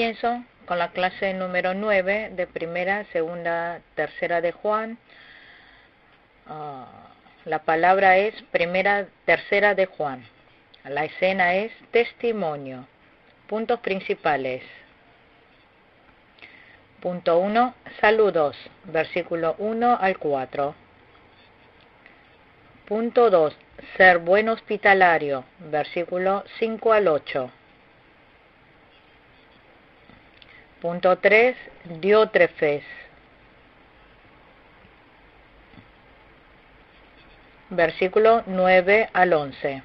Comienzo con la clase número 9 de primera, segunda, tercera de Juan. La palabra es tercera de Juan. La escena es testimonio. Puntos principales. Punto 1, saludos, versículo 1 al 4. Punto 2, ser buen hospitalario, versículo 5 al 8. Punto 3, Diótrefes, versículo 9 al 11.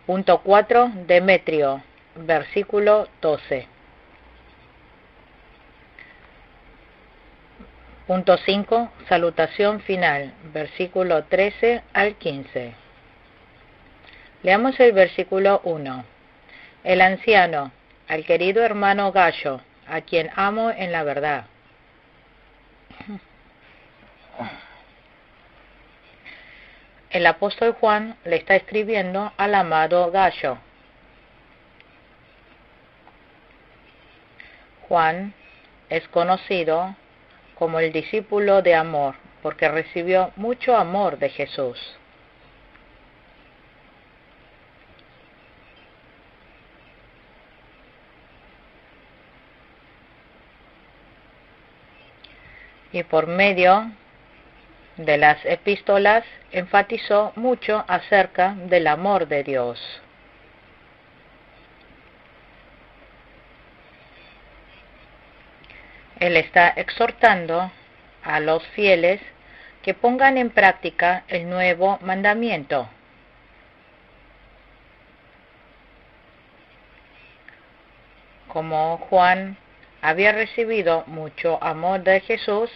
Punto 4, Demetrio, versículo 12. Punto 5, salutación final, versículo 13 al 15. Leamos el versículo 1. El anciano, al querido hermano Gallo, a quien amo en la verdad. El apóstol Juan le está escribiendo al amado Gallo. Juan es conocido como el discípulo de amor, porque recibió mucho amor de Jesús. Y por medio de las epístolas enfatizó mucho acerca del amor de Dios. Él está exhortando a los fieles que pongan en práctica el nuevo mandamiento. Como Juan había recibido mucho amor de Jesús,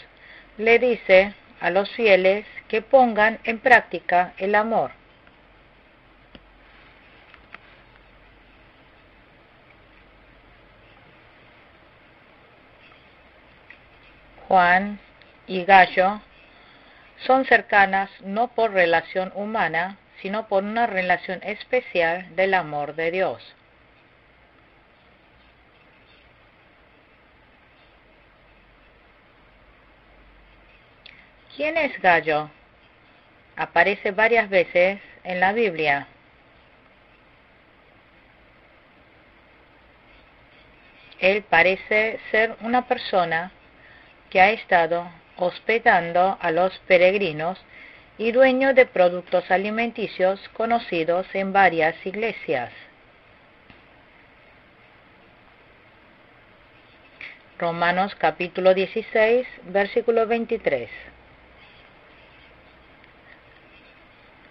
le dice a los fieles que pongan en práctica el amor. Juan y Gallo son cercanas no por relación humana, sino por una relación especial del amor de Dios. ¿Quién es Gallo? Aparece varias veces en la Biblia. Él parece ser una persona que ha estado hospedando a los peregrinos y dueño de productos alimenticios conocidos en varias iglesias. Romanos capítulo 16, versículo 23.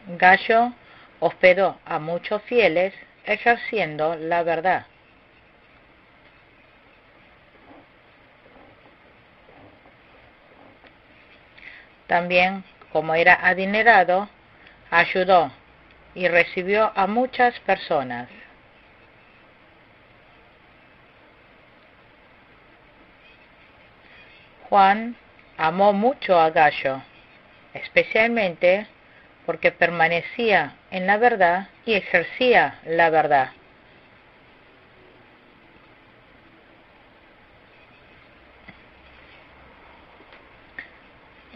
Gallo hospedó a muchos fieles ejerciendo la verdad. También, como era adinerado, ayudó y recibió a muchas personas. Juan amó mucho a Gallo, especialmente porque permanecía en la verdad y ejercía la verdad.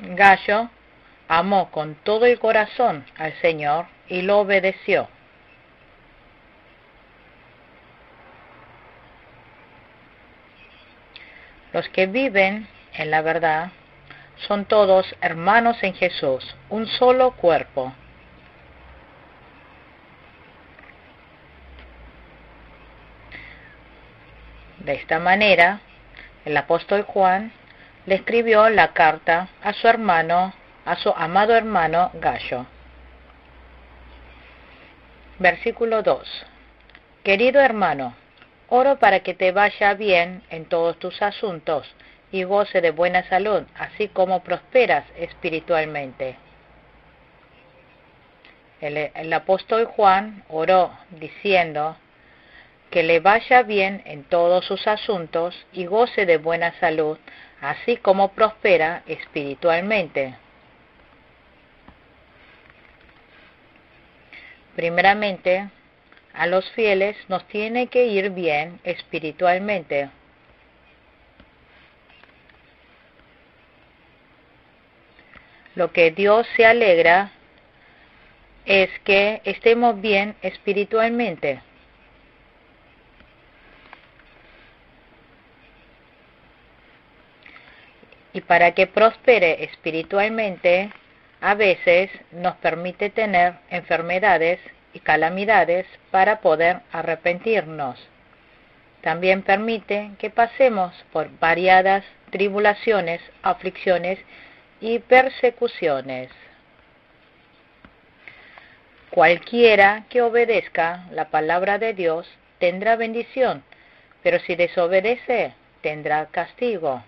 Gallo amó con todo el corazón al Señor y lo obedeció. Los que viven en la verdad son todos hermanos en Jesús, un solo cuerpo. De esta manera, el apóstol Juan le escribió la carta a su amado hermano Gallo. Versículo 2. Querido hermano, oro para que te vaya bien en todos tus asuntos y goce de buena salud, así como prosperas espiritualmente. El apóstol Juan oró diciendo que le vaya bien en todos sus asuntos y goce de buena salud, así como prospera espiritualmente. Primeramente, a los fieles nos tiene que ir bien espiritualmente. Lo que Dios se alegra es que estemos bien espiritualmente. Y para que prospere espiritualmente, a veces nos permite tener enfermedades y calamidades para poder arrepentirnos. También permite que pasemos por variadas tribulaciones, aflicciones y persecuciones. Cualquiera que obedezca la palabra de Dios tendrá bendición, pero si desobedece, tendrá castigo.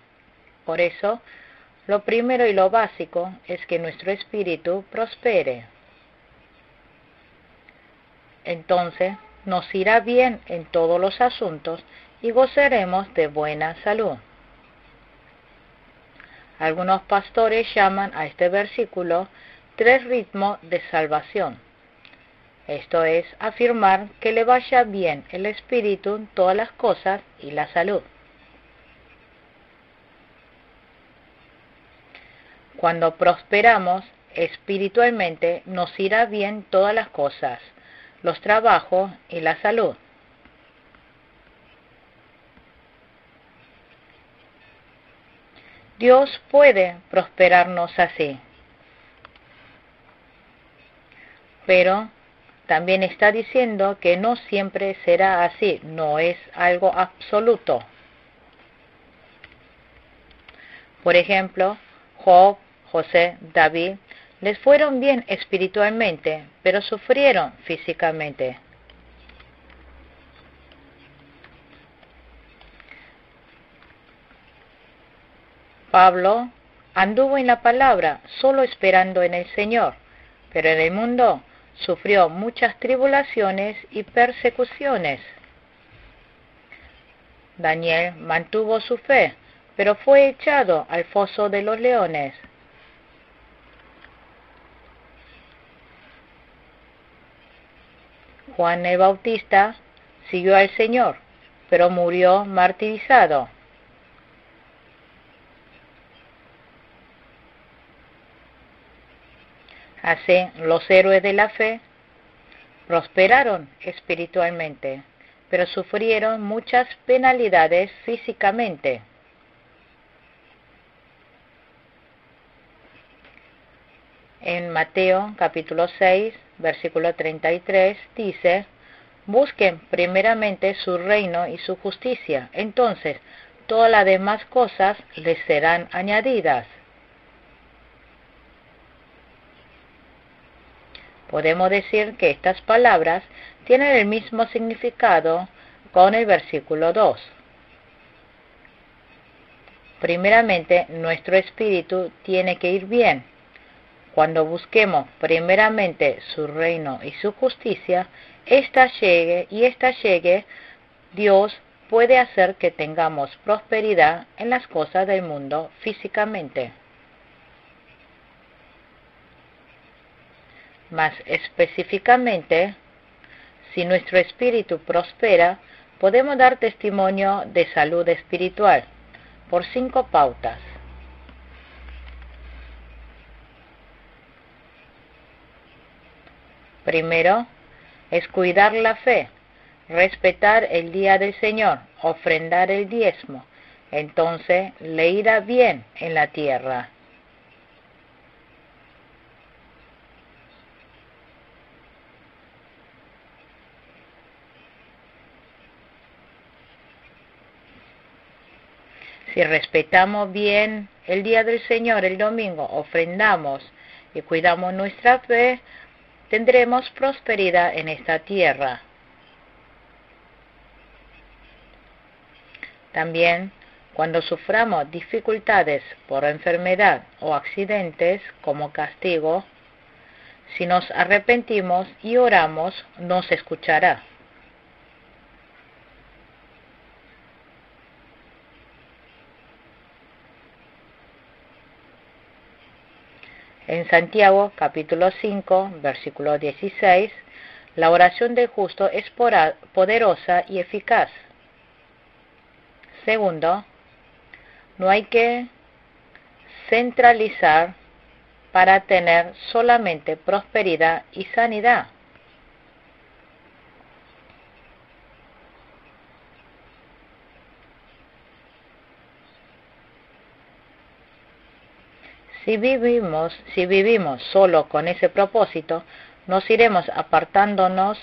Por eso, lo primero y lo básico es que nuestro espíritu prospere. Entonces, nos irá bien en todos los asuntos y gozaremos de buena salud. Algunos pastores llaman a este versículo 3 ritmos de salvación. Esto es afirmar que le vaya bien el espíritu en todas las cosas y la salud. Cuando prosperamos espiritualmente, nos irá bien todas las cosas, los trabajos y la salud. Dios puede prosperarnos así, pero también está diciendo que no siempre será así, no es algo absoluto. Por ejemplo, Job, José, David, les fueron bien espiritualmente, pero sufrieron físicamente. Pablo anduvo en la palabra, solo esperando en el Señor, pero en el mundo sufrió muchas tribulaciones y persecuciones. Daniel mantuvo su fe, pero fue echado al foso de los leones. Juan el Bautista siguió al Señor, pero murió martirizado. Así, los héroes de la fe prosperaron espiritualmente, pero sufrieron muchas penalidades físicamente. En Mateo capítulo 6, versículo 33 dice: busquen primeramente su reino y su justicia, entonces todas las demás cosas les serán añadidas. Podemos decir que estas palabras tienen el mismo significado con el versículo 2. Primeramente, nuestro espíritu tiene que ir bien. Cuando busquemos primeramente su reino y su justicia, esta llegue, Dios puede hacer que tengamos prosperidad en las cosas del mundo físicamente. Más específicamente, si nuestro espíritu prospera, podemos dar testimonio de salud espiritual por 5 pautas. Primero, es cuidar la fe, respetar el día del Señor, ofrendar el diezmo. Entonces le irá bien en la tierra. Si respetamos bien el día del Señor, el domingo, ofrendamos y cuidamos nuestra fe, tendremos prosperidad en esta tierra. También, cuando suframos dificultades por enfermedad o accidentes como castigo, si nos arrepentimos y oramos, nos escuchará. En Santiago capítulo 5, versículo 16, La oración del justo es poderosa y eficaz. Segundo, no hay que centralizar para tener solamente prosperidad y sanidad. Si vivimos solo con ese propósito, nos iremos apartándonos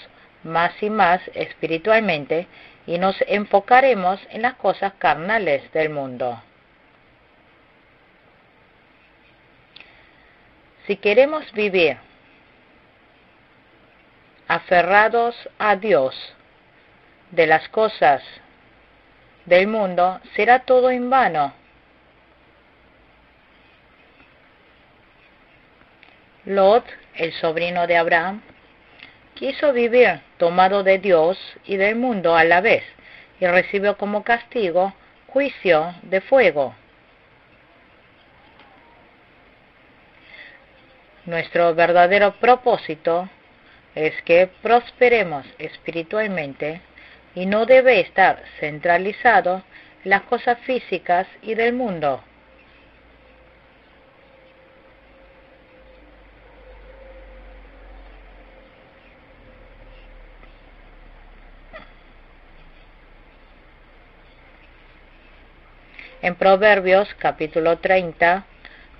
más y más espiritualmente y nos enfocaremos en las cosas carnales del mundo. Si queremos vivir aferrados a Dios de las cosas del mundo, será todo en vano. Lot, el sobrino de Abraham, quiso vivir tomado de Dios y del mundo a la vez, y recibió como castigo juicio de fuego. Nuestro verdadero propósito es que prosperemos espiritualmente y no debe estar centralizado en las cosas físicas y del mundo. En Proverbios capítulo 30,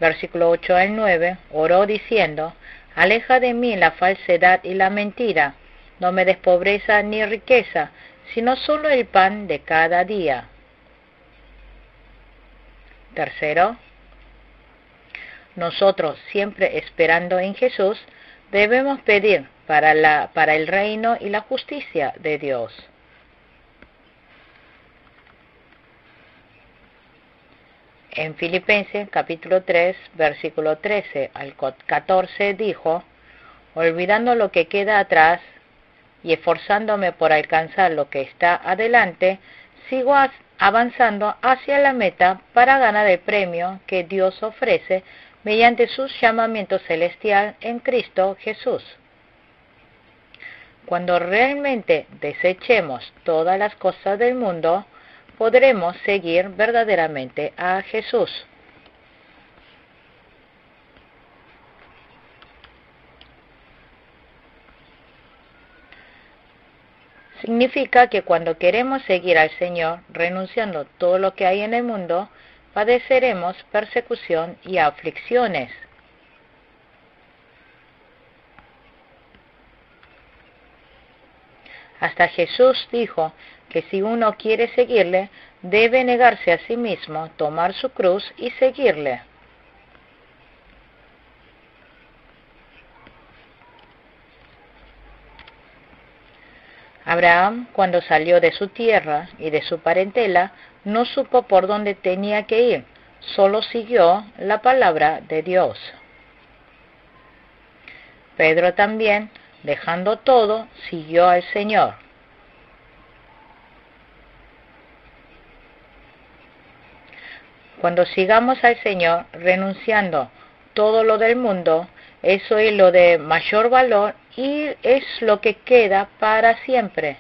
versículo 8 al 9, oró diciendo: Aleja de mí la falsedad y la mentira, no me des pobreza ni riqueza, sino solo el pan de cada día. Tercero, nosotros, siempre esperando en Jesús, debemos pedir para el reino y la justicia de Dios. En Filipenses capítulo 3, versículo 13 al 14 dijo: Olvidando lo que queda atrás y esforzándome por alcanzar lo que está adelante, sigo avanzando hacia la meta para ganar el premio que Dios ofrece mediante su llamamiento celestial en Cristo Jesús. Cuando realmente desechemos todas las cosas del mundo, podremos seguir verdaderamente a Jesús. Significa que cuando queremos seguir al Señor, renunciando todo lo que hay en el mundo, padeceremos persecución y aflicciones. Hasta Jesús dijo que si uno quiere seguirle, debe negarse a sí mismo, tomar su cruz y seguirle. Abraham, cuando salió de su tierra y de su parentela, no supo por dónde tenía que ir, solo siguió la palabra de Dios. Pedro también, dejando todo, siguió al Señor. Cuando sigamos al Señor, renunciando todo lo del mundo, eso es lo de mayor valor y es lo que queda para siempre.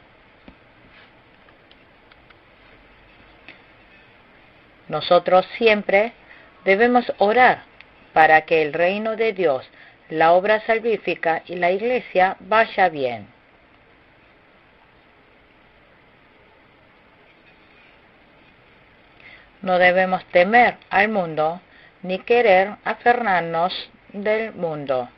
Nosotros siempre debemos orar para que el reino de Dios, la obra salvífica y la iglesia vaya bien. No debemos temer al mundo ni querer aferrarnos del mundo.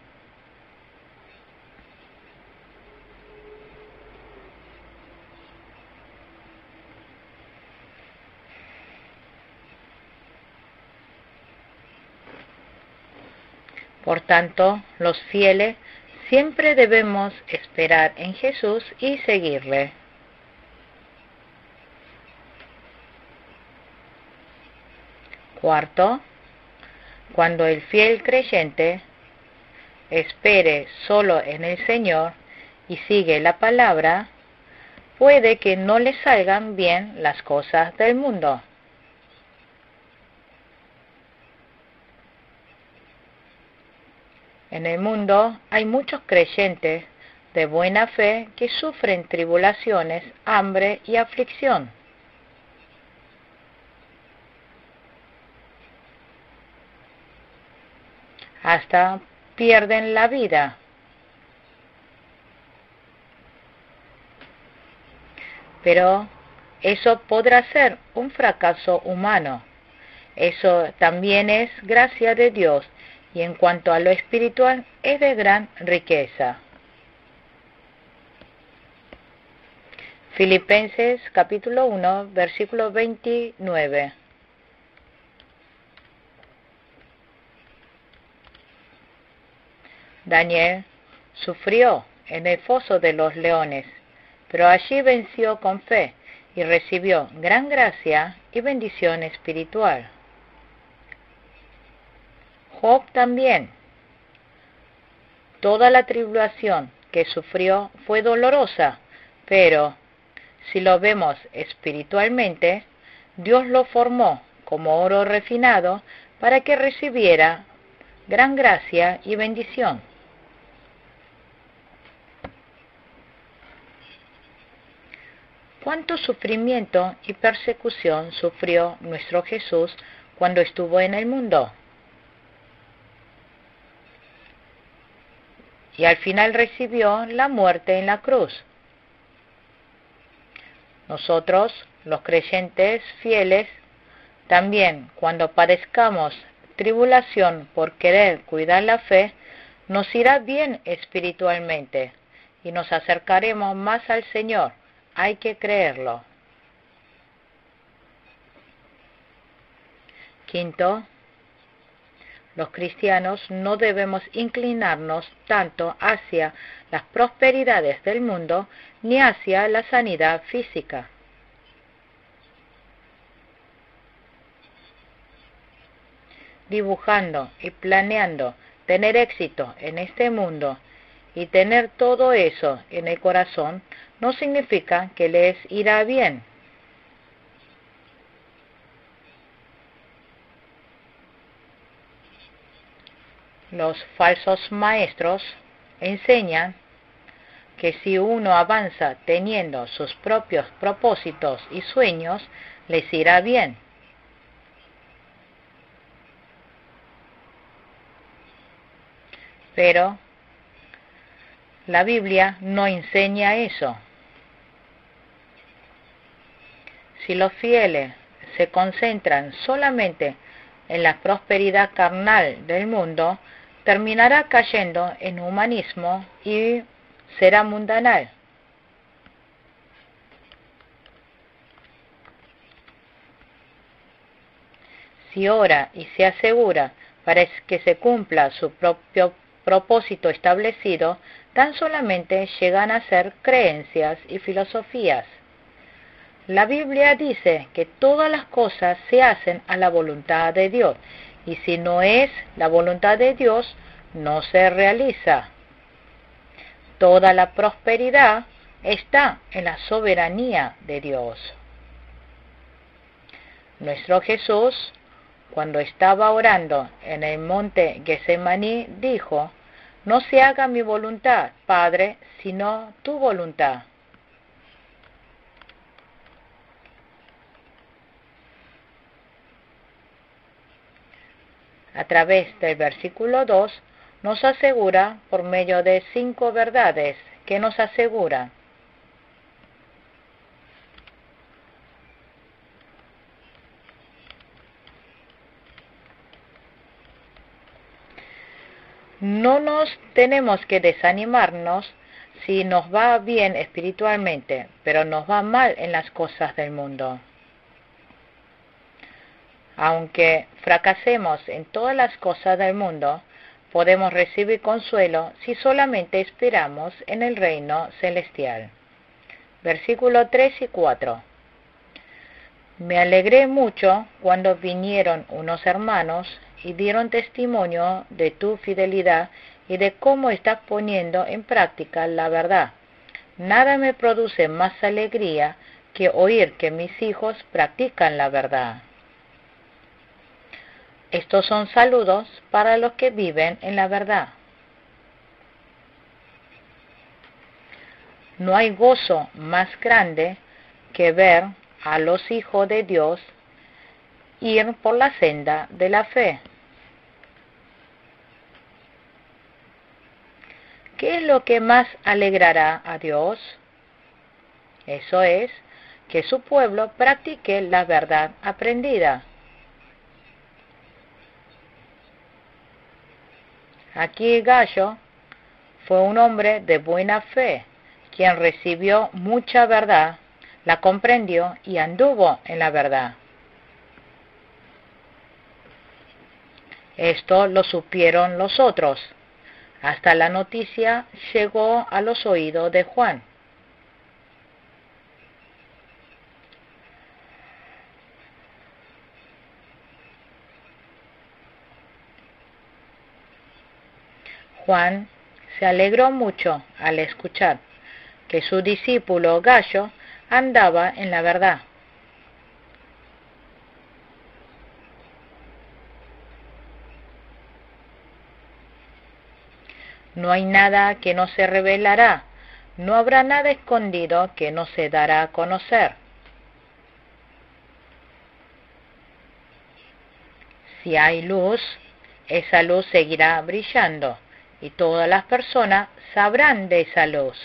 Por tanto, los fieles siempre debemos esperar en Jesús y seguirle. Cuarto, cuando el fiel creyente espere solo en el Señor y sigue la palabra, puede que no le salgan bien las cosas del mundo. En el mundo hay muchos creyentes de buena fe que sufren tribulaciones, hambre y aflicción. Hasta pierden la vida. Pero eso podrá ser un fracaso humano. Eso también es gracia de Dios, y en cuanto a lo espiritual es de gran riqueza. Filipenses capítulo 1, versículo 29. Daniel sufrió en el foso de los leones, pero allí venció con fe y recibió gran gracia y bendición espiritual. Job también. Toda la tribulación que sufrió fue dolorosa, pero si lo vemos espiritualmente, Dios lo formó como oro refinado para que recibiera gran gracia y bendición. ¿Cuánto sufrimiento y persecución sufrió nuestro Jesús cuando estuvo en el mundo? Y al final recibió la muerte en la cruz. Nosotros, los creyentes fieles, también cuando padezcamos tribulación por querer cuidar la fe, nos irá bien espiritualmente y nos acercaremos más al Señor. Hay que creerlo. Quinto, los cristianos no debemos inclinarnos tanto hacia las prosperidades del mundo ni hacia la sanidad física. Dibujando y planeando tener éxito en este mundo y tener todo eso en el corazón no significa que les irá bien. Los falsos maestros enseñan que si uno avanza teniendo sus propios propósitos y sueños, les irá bien. Pero la Biblia no enseña eso. Si los fieles se concentran solamente en la prosperidad carnal del mundo, terminará cayendo en humanismo y será mundanal. Si ora y se asegura para que se cumpla su propio propósito establecido, tan solamente llegan a ser creencias y filosofías. La Biblia dice que todas las cosas se hacen a la voluntad de Dios, y si no es la voluntad de Dios, no se realiza. Toda la prosperidad está en la soberanía de Dios. Nuestro Jesús, cuando estaba orando en el monte Getsemaní, dijo: no se haga mi voluntad, Padre, sino tu voluntad. A través del versículo 2 nos asegura por medio de 5 verdades que nos aseguran: no nos tenemos que desanimarnos si nos va bien espiritualmente, pero nos va mal en las cosas del mundo. Aunque fracasemos en todas las cosas del mundo, podemos recibir consuelo si solamente esperamos en el reino celestial. Versículos 3 y 4. Me alegré mucho cuando vinieron unos hermanos y dieron testimonio de tu fidelidad y de cómo estás poniendo en práctica la verdad. Nada me produce más alegría que oír que mis hijos practican la verdad. Estos son saludos para los que viven en la verdad. No hay gozo más grande que ver a los hijos de Dios ir por la senda de la fe. ¿Qué es lo que más alegrará a Dios? Eso es, que su pueblo practique la verdad aprendida. Aquí Gallo fue un hombre de buena fe, quien recibió mucha verdad, la comprendió y anduvo en la verdad. Esto lo supieron los otros. Hasta la noticia llegó a los oídos de Juan. Juan se alegró mucho al escuchar que su discípulo Gallo andaba en la verdad. No hay nada que no se revelará, no habrá nada escondido que no se dará a conocer. Si hay luz, esa luz seguirá brillando y todas las personas sabrán de esa luz.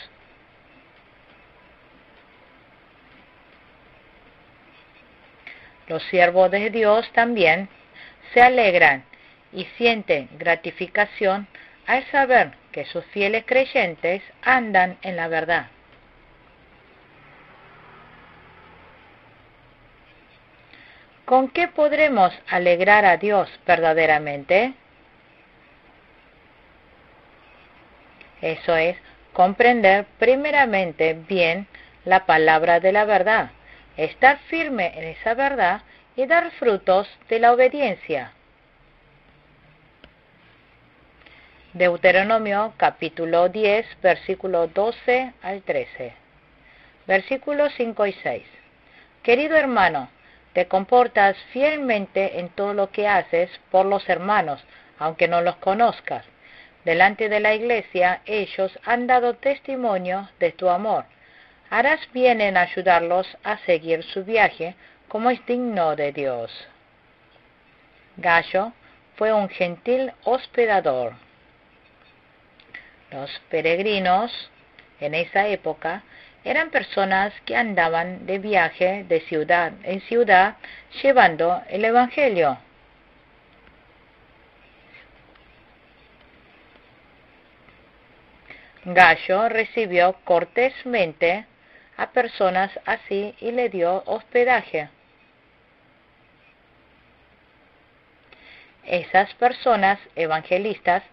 Los siervos de Dios también se alegran y sienten gratificación al saber que sus fieles creyentes andan en la verdad. ¿Con qué podremos alegrar a Dios verdaderamente? Eso es, comprender primeramente bien la palabra de la verdad, estar firme en esa verdad y dar frutos de la obediencia. Deuteronomio capítulo 10, versículos 12 al 13. Versículos 5 y 6. Querido hermano, te comportas fielmente en todo lo que haces por los hermanos, aunque no los conozcas. Delante de la iglesia ellos han dado testimonio de tu amor. Harás bien en ayudarlos a seguir su viaje como es digno de Dios. Gallo fue un gentil hospedador. Los peregrinos en esa época eran personas que andaban de viaje de ciudad en ciudad llevando el Evangelio. Gallo recibió cortésmente a personas así y le dio hospedaje. Esas personas evangelistas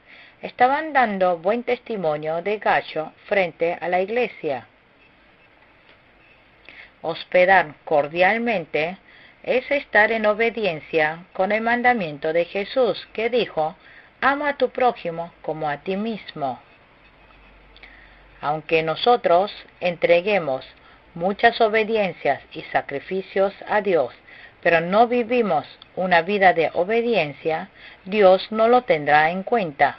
estaban dando buen testimonio de Gallo frente a la iglesia. Hospedar cordialmente es estar en obediencia con el mandamiento de Jesús, que dijo: ama a tu prójimo como a ti mismo. Aunque nosotros entreguemos muchas obediencias y sacrificios a Dios, pero no vivimos una vida de obediencia, Dios no lo tendrá en cuenta.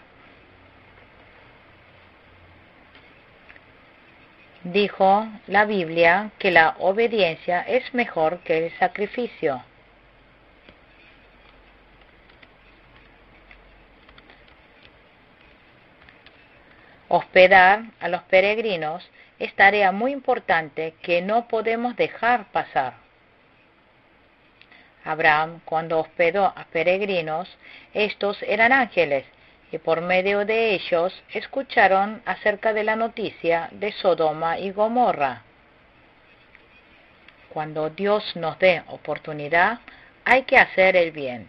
Dijo la Biblia que la obediencia es mejor que el sacrificio. Hospedar a los peregrinos es tarea muy importante que no podemos dejar pasar. Abraham, cuando hospedó a peregrinos, estos eran ángeles, y por medio de ellos escucharon acerca de la noticia de Sodoma y Gomorra. Cuando Dios nos dé oportunidad, hay que hacer el bien.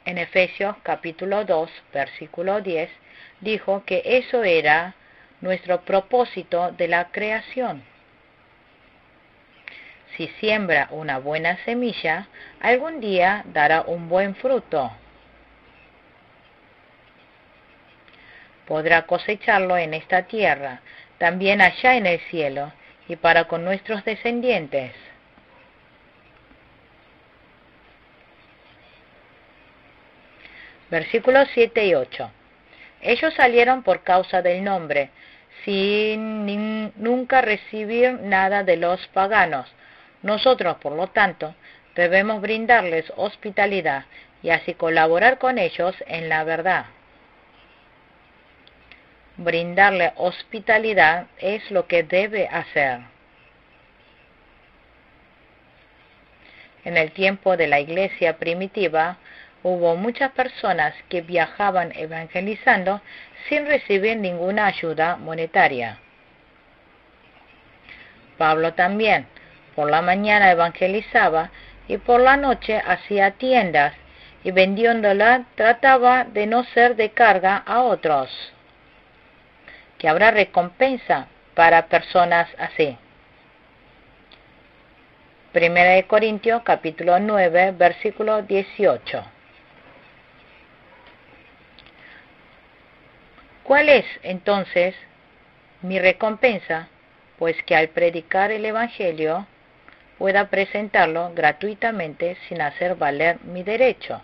En Efesios capítulo 2, versículo 10, dijo que eso era nuestro propósito de la creación. Si siembra una buena semilla, algún día dará un buen fruto. Podrá cosecharlo en esta tierra, también allá en el cielo, y para con nuestros descendientes. Versículos 7 y 8. Ellos salieron por causa del nombre, sin nunca recibir nada de los paganos. Nosotros, por lo tanto, debemos brindarles hospitalidad y así colaborar con ellos en la verdad. Brindarle hospitalidad es lo que debe hacer. En el tiempo de la iglesia primitiva, hubo muchas personas que viajaban evangelizando sin recibir ninguna ayuda monetaria. Pablo también, por la mañana evangelizaba y por la noche hacía tiendas y vendiéndola trataba de no ser de carga a otros. Que habrá recompensa para personas así. 1 Corintios capítulo 9, versículo 18. ¿Cuál es entonces mi recompensa? Pues que al predicar el Evangelio pueda presentarlo gratuitamente sin hacer valer mi derecho.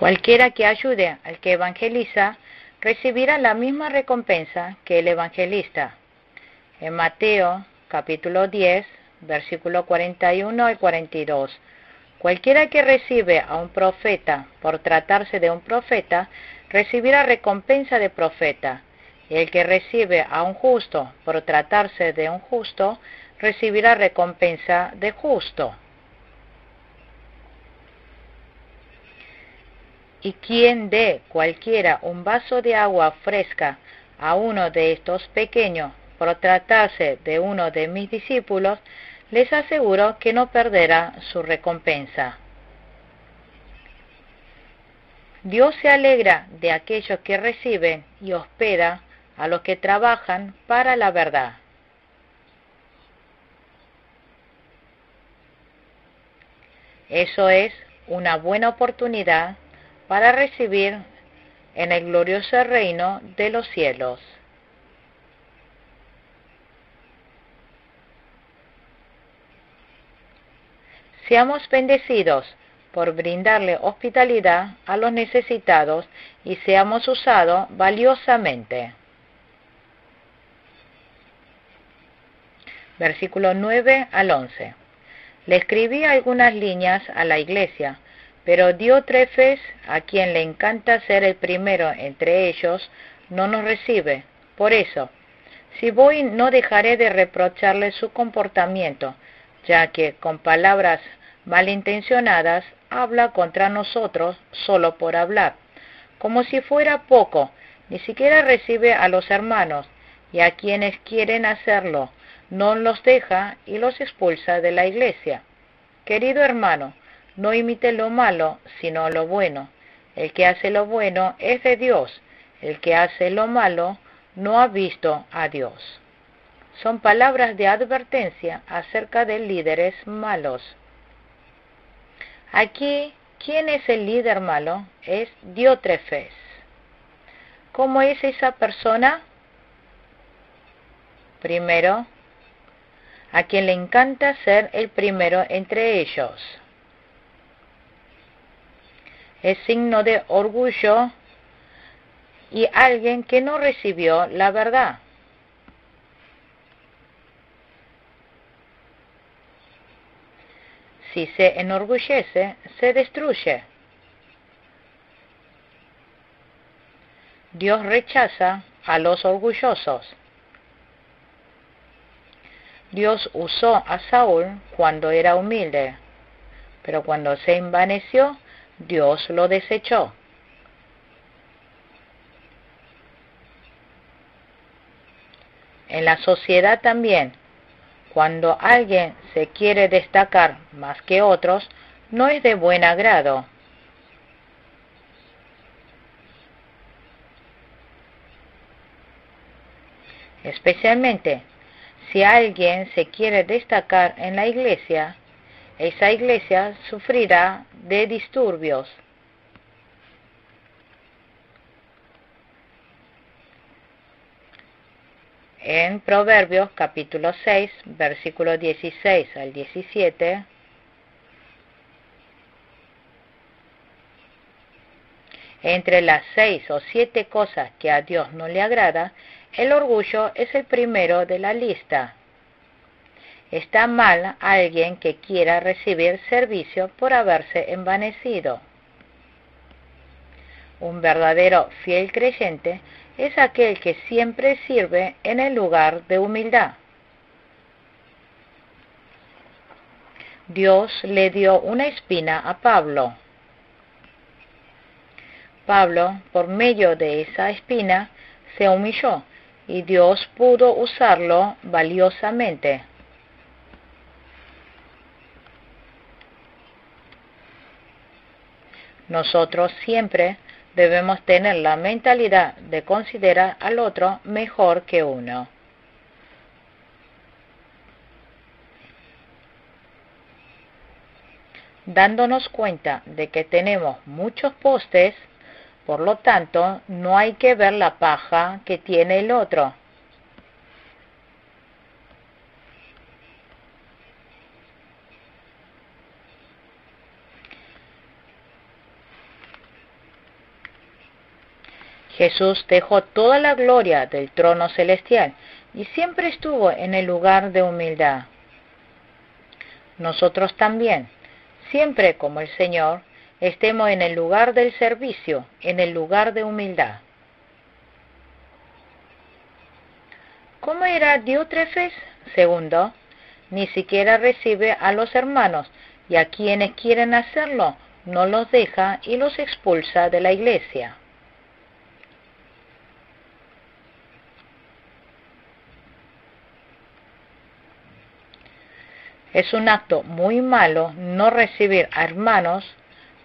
Cualquiera que ayude al que evangeliza recibirá la misma recompensa que el evangelista. En Mateo capítulo 10, versículo 41 al 42. Cualquiera que recibe a un profeta por tratarse de un profeta, recibirá recompensa de profeta. Y el que recibe a un justo por tratarse de un justo, recibirá recompensa de justo. Y quien dé cualquiera un vaso de agua fresca a uno de estos pequeños por tratarse de uno de mis discípulos, les aseguro que no perderá su recompensa. Dios se alegra de aquellos que reciben y hospeda a los que trabajan para la verdad. Eso es una buena oportunidad para recibir en el glorioso reino de los cielos. Seamos bendecidos por brindarle hospitalidad a los necesitados y seamos usados valiosamente. Versículo 9 al 11. Le escribí algunas líneas a la iglesia, pero Diótrefes, a quien le encanta ser el primero entre ellos, no nos recibe. Por eso, si voy, no dejaré de reprocharle su comportamiento, ya que con palabras malintencionadas habla contra nosotros solo por hablar. como si fuera poco, ni siquiera recibe a los hermanos, y a quienes quieren hacerlo, no los deja y los expulsa de la iglesia. Querido hermano, no imite lo malo, sino lo bueno. El que hace lo bueno es de Dios, el que hace lo malo no ha visto a Dios. Son palabras de advertencia acerca de líderes malos. Aquí, ¿quién es el líder malo? Es Diótrefes. ¿Cómo es esa persona? Primero, a quien le encanta ser el primero entre ellos. Es signo de orgullo y alguien que no recibió la verdad. Si se enorgullece, se destruye. Dios rechaza a los orgullosos. Dios usó a Saúl cuando era humilde, pero cuando se envaneció, Dios lo desechó. En la sociedad también, cuando alguien se quiere destacar más que otros, no es de buen agrado. Especialmente si alguien se quiere destacar en la iglesia, esa iglesia sufrirá de disturbios. En Proverbios capítulo 6, versículos 16 al 17, entre las 6 o 7 cosas que a Dios no le agrada, el orgullo es el primero de la lista. Está mal alguien que quiera recibir servicio por haberse envanecido. Un verdadero fiel creyente es aquel que siempre sirve en el lugar de humildad. Dios le dio una espina a Pablo. Pablo, por medio de esa espina, se humilló y Dios pudo usarlo valiosamente. Nosotros siempre debemos tener la mentalidad de considerar al otro mejor que uno. Dándonos cuenta de que tenemos muchos postes, por lo tanto, no hay que ver la paja que tiene el otro. Jesús dejó toda la gloria del trono celestial y siempre estuvo en el lugar de humildad. Nosotros también, siempre como el Señor, estemos en el lugar del servicio, en el lugar de humildad. ¿Cómo era Diótrefes? Segundo, ni siquiera recibe a los hermanos, y a quienes quieren hacerlo, no los deja y los expulsa de la iglesia. Es un acto muy malo no recibir a hermanos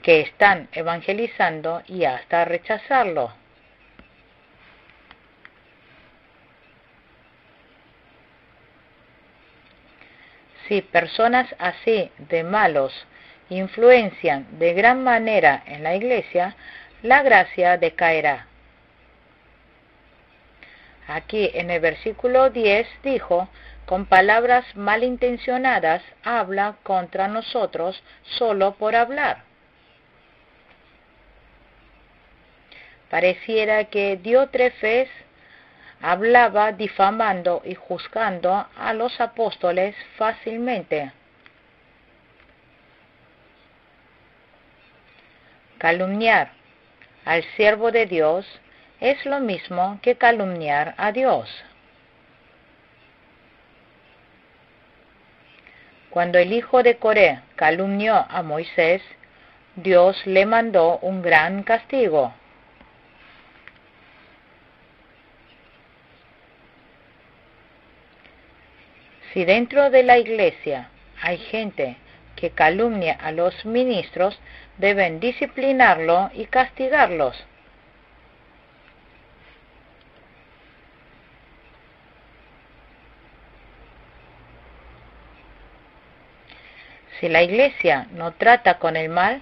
que están evangelizando y hasta rechazarlo. Si personas así de malos influencian de gran manera en la iglesia, la gracia decaerá. Aquí en el versículo 10 dijo, con palabras malintencionadas habla contra nosotros solo por hablar. Pareciera que Diótrefes hablaba difamando y juzgando a los apóstoles fácilmente. Calumniar al siervo de Dios es lo mismo que calumniar a Dios. Cuando el hijo de Coré calumnió a Moisés, Dios le mandó un gran castigo. Si dentro de la iglesia hay gente que calumnia a los ministros, deben disciplinarlo y castigarlos. Si la iglesia no trata con el mal,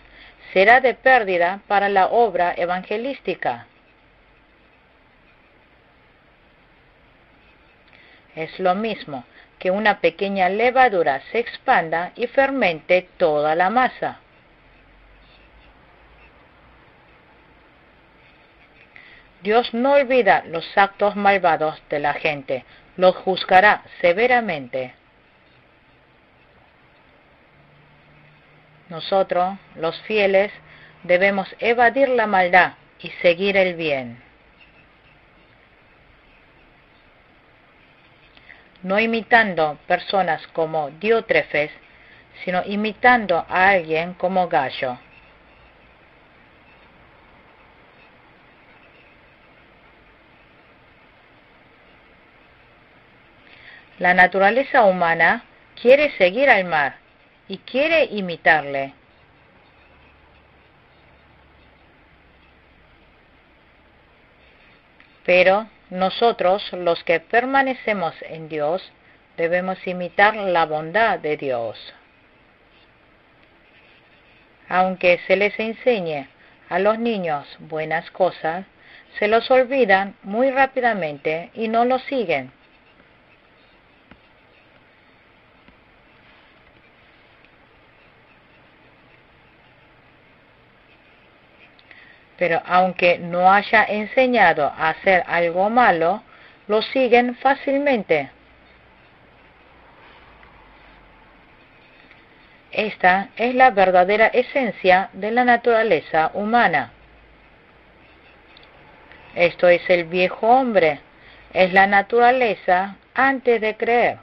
será de pérdida para la obra evangelística. Es lo mismo que una pequeña levadura se expanda y fermente toda la masa. Dios no olvida los actos malvados de la gente, los juzgará severamente. Nosotros, los fieles, debemos evadir la maldad y seguir el bien. No imitando personas como Diótrefes, sino imitando a alguien como Gallo. La naturaleza humana quiere seguir al mar y quiere imitarle. Pero nosotros, los que permanecemos en Dios, debemos imitar la bondad de Dios. Aunque se les enseñe a los niños buenas cosas, se los olvidan muy rápidamente y no los siguen. Pero aunque no haya enseñado a hacer algo malo, lo siguen fácilmente. Esta es la verdadera esencia de la naturaleza humana. Esto es el viejo hombre, es la naturaleza antes de creer.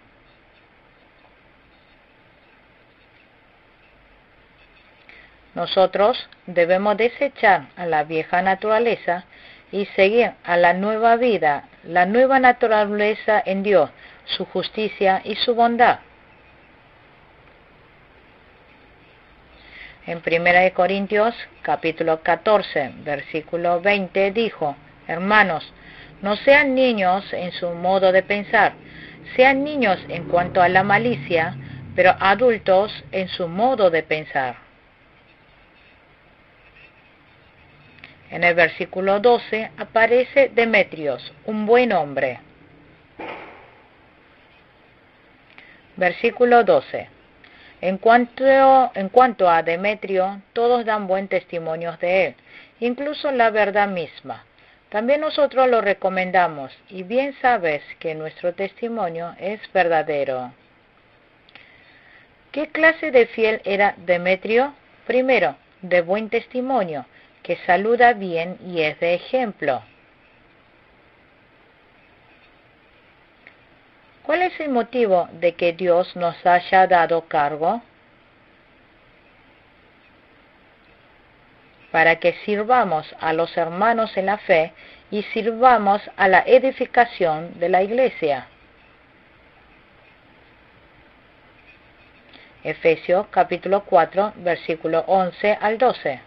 Nosotros debemos desechar a la vieja naturaleza y seguir a la nueva vida, la nueva naturaleza en Dios, su justicia y su bondad. En 1 Corintios capítulo 14, versículo 20 dijo: Hermanos, no sean niños en su modo de pensar, sean niños en cuanto a la malicia, pero adultos en su modo de pensar. En el versículo 12 aparece Demetrios, un buen hombre. Versículo 12. En cuanto a Demetrio, todos dan buen testimonio de él, incluso la verdad misma. También nosotros lo recomendamos, y bien sabes que nuestro testimonio es verdadero. ¿Qué clase de fiel era Demetrio? Primero, de buen testimonio, que saluda bien y es de ejemplo. ¿Cuál es el motivo de que Dios nos haya dado cargo? Para que sirvamos a los hermanos en la fe y sirvamos a la edificación de la iglesia. Efesios capítulo 4, versículo 11 al 12.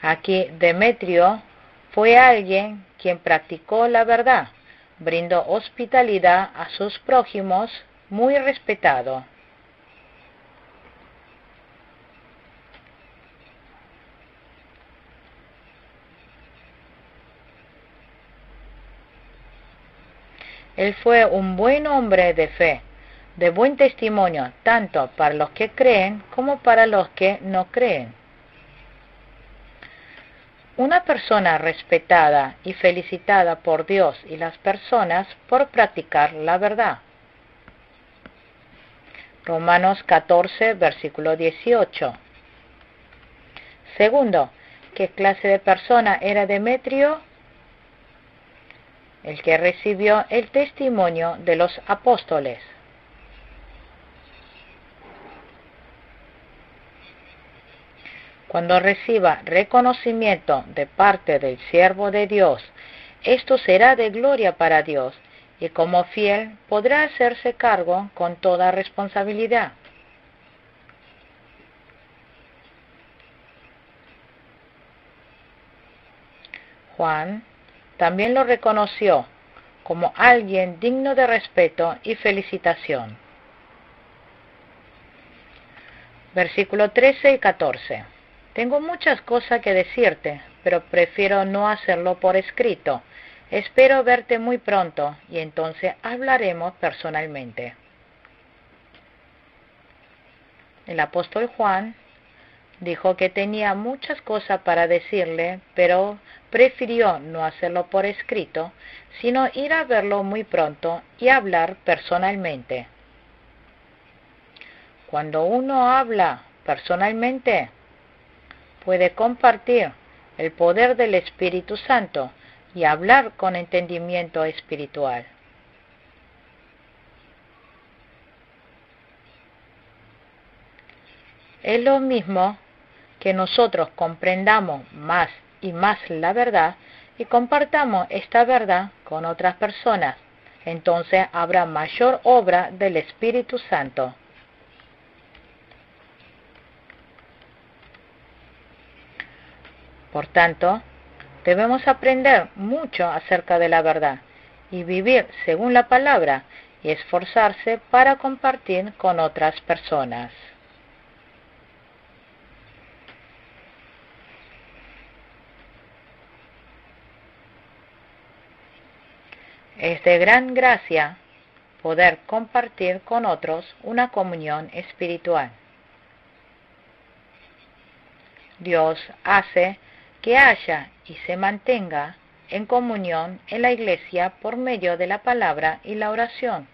Aquí Demetrio fue alguien quien practicó la verdad, brindó hospitalidad a sus prójimos, muy respetado. Él fue un buen hombre de fe, de buen testimonio, tanto para los que creen como para los que no creen. Una persona respetada y felicitada por Dios y las personas por practicar la verdad. Romanos 14, versículo 18. Segundo, ¿qué clase de persona era Demetrio? El que recibió el testimonio de los apóstoles. Cuando reciba reconocimiento de parte del siervo de Dios, esto será de gloria para Dios, y como fiel podrá hacerse cargo con toda responsabilidad. Juan también lo reconoció como alguien digno de respeto y felicitación. Versículo 13 y 14. Tengo muchas cosas que decirte, pero prefiero no hacerlo por escrito. Espero verte muy pronto y entonces hablaremos personalmente. El apóstol Juan dijo que tenía muchas cosas para decirle, pero prefirió no hacerlo por escrito, sino ir a verlo muy pronto y hablar personalmente. Cuando uno habla personalmente, puede compartir el poder del Espíritu Santo y hablar con entendimiento espiritual. Es lo mismo que nosotros comprendamos más y más la verdad y compartamos esta verdad con otras personas. Entonces habrá mayor obra del Espíritu Santo. Por tanto, debemos aprender mucho acerca de la verdad y vivir según la palabra y esforzarse para compartir con otras personas. Es de gran gracia poder compartir con otros una comunión espiritual. Dios hace que haya y se mantenga en comunión en la iglesia por medio de la palabra y la oración.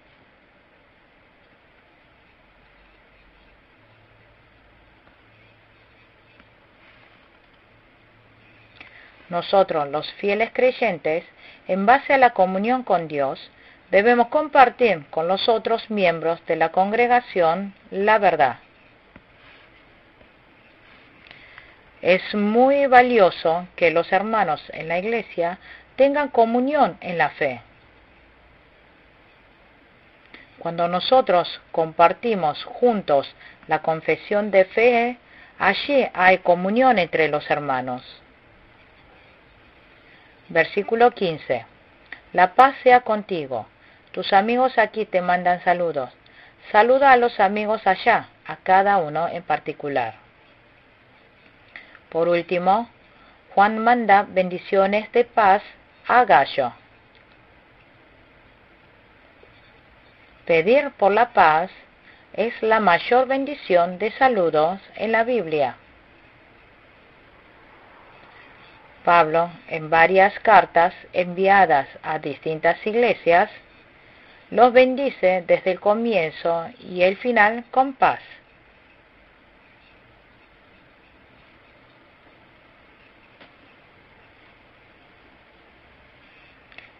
Nosotros, los fieles creyentes, en base a la comunión con Dios, debemos compartir con los otros miembros de la congregación la verdad. Es muy valioso que los hermanos en la iglesia tengan comunión en la fe. Cuando nosotros compartimos juntos la confesión de fe, allí hay comunión entre los hermanos. Versículo 15. La paz sea contigo. Tus amigos aquí te mandan saludos. Saluda a los amigos allá, a cada uno en particular. Por último, Juan manda bendiciones de paz a Gayo. Pedir por la paz es la mayor bendición de saludos en la Biblia. Pablo, en varias cartas enviadas a distintas iglesias, los bendice desde el comienzo y el final con paz.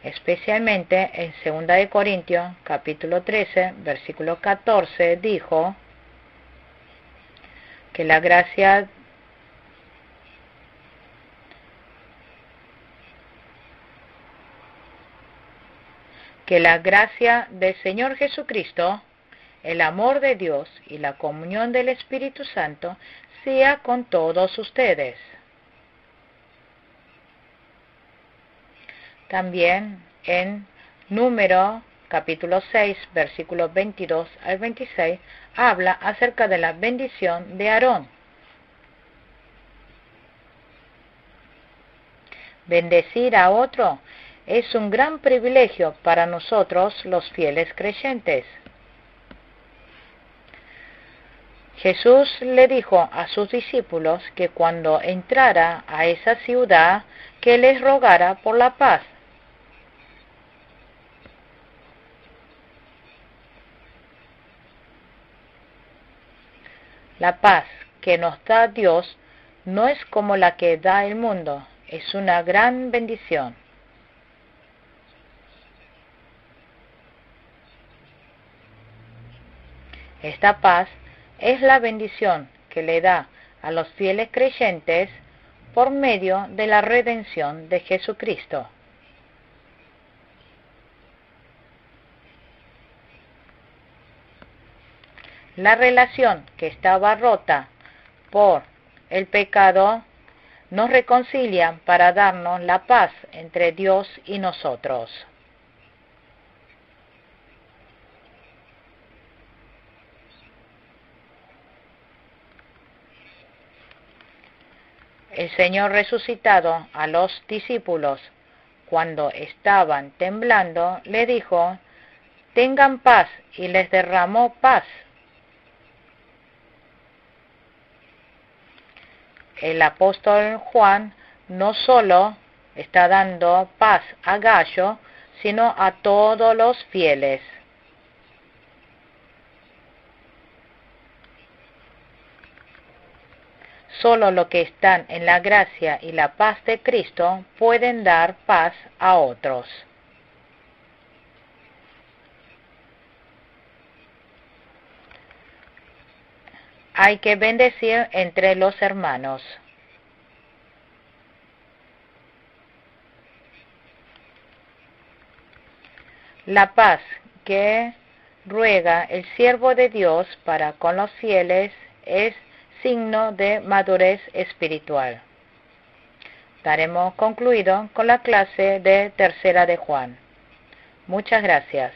Especialmente en 2 Corintios capítulo 13, versículo 14, dijo que la gracia del Señor Jesucristo, el amor de Dios y la comunión del Espíritu Santo sea con todos ustedes. También en Número capítulo 6, versículos 22 al 26, habla acerca de la bendición de Aarón. Bendecir a otro es un gran privilegio para nosotros los fieles creyentes. Jesús le dijo a sus discípulos que cuando entrara a esa ciudad, que les rogara por la paz. La paz que nos da Dios no es como la que da el mundo, es una gran bendición. Esta paz es la bendición que le da a los fieles creyentes por medio de la redención de Jesucristo. La relación que estaba rota por el pecado nos reconcilia para darnos la paz entre Dios y nosotros. El Señor resucitado a los discípulos, cuando estaban temblando, le dijo: tengan paz, y les derramó paz. El apóstol Juan no solo está dando paz a Gayo, sino a todos los fieles. Solo los que están en la gracia y la paz de Cristo pueden dar paz a otros. Hay que bendecir entre los hermanos. La paz que ruega el siervo de Dios para con los fieles es signo de madurez espiritual. Daremos concluido con la clase de tercera de Juan. Muchas gracias.